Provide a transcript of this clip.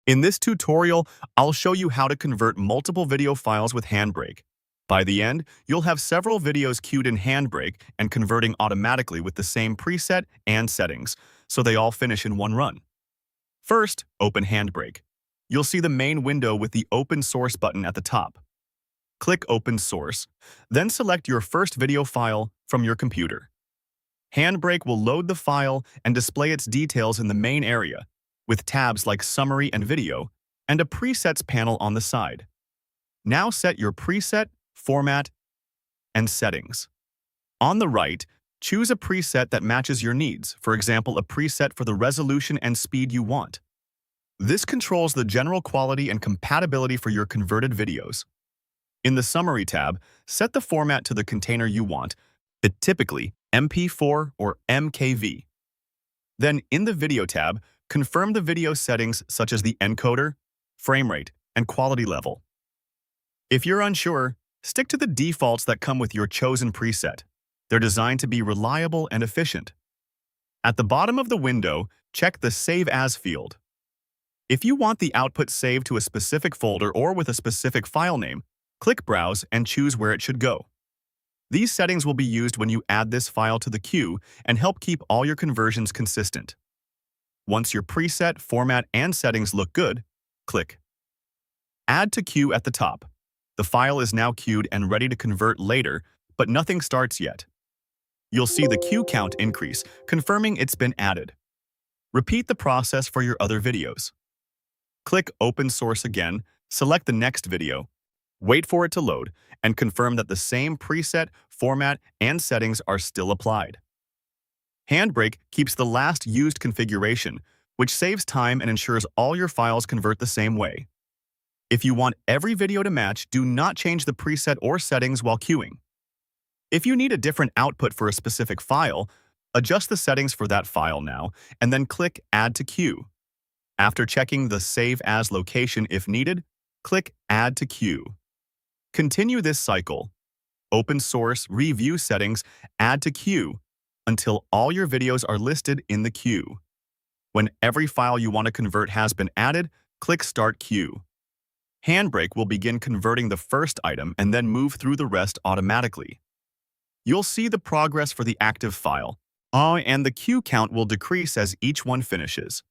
In this tutorial, I'll show you how to convert multiple video files with Handbrake. By the end, you'll have several videos queued in Handbrake and converting automatically with the same preset and settings, so they all finish in one run. First, open Handbrake. You'll see the main window with the Open Source button at the top. Click Open Source, then select your first video file from your computer. Handbrake will load the file and display its details in the main area, with tabs like Summary and Video, and a Presets panel on the side. Now set your preset, format, and settings. On the right, choose a preset that matches your needs, for example, a preset for the resolution and speed you want. This controls the general quality and compatibility for your converted videos. In the Summary tab, set the format to the container you want, typically MP4 or MKV. Then in the Video tab, confirm the video settings such as the encoder, frame rate, and quality level. If you're unsure, stick to the defaults that come with your chosen preset. They're designed to be reliable and efficient. At the bottom of the window, check the Save As field. If you want the output saved to a specific folder or with a specific file name, click Browse and choose where it should go. These settings will be used when you add this file to the queue and help keep all your conversions consistent. Once your preset, format, and settings look good, click Add to Queue at the top. The file is now queued and ready to convert later, but nothing starts yet. You'll see the queue count increase, confirming it's been added. Repeat the process for your other videos. Click Open Source again, select the next video, wait for it to load, and confirm that the same preset, format, and settings are still applied. Handbrake keeps the last used configuration, which saves time and ensures all your files convert the same way. If you want every video to match, do not change the preset or settings while queuing. If you need a different output for a specific file, adjust the settings for that file now, and then click Add to Queue. After checking the Save As location if needed, click Add to Queue. Continue this cycle. Open Source, Review Settings, Add to Queue, until all your videos are listed in the queue. When every file you want to convert has been added, click Start Queue. Handbrake will begin converting the first item and then move through the rest automatically. You'll see the progress for the active file, and the queue count will decrease as each one finishes.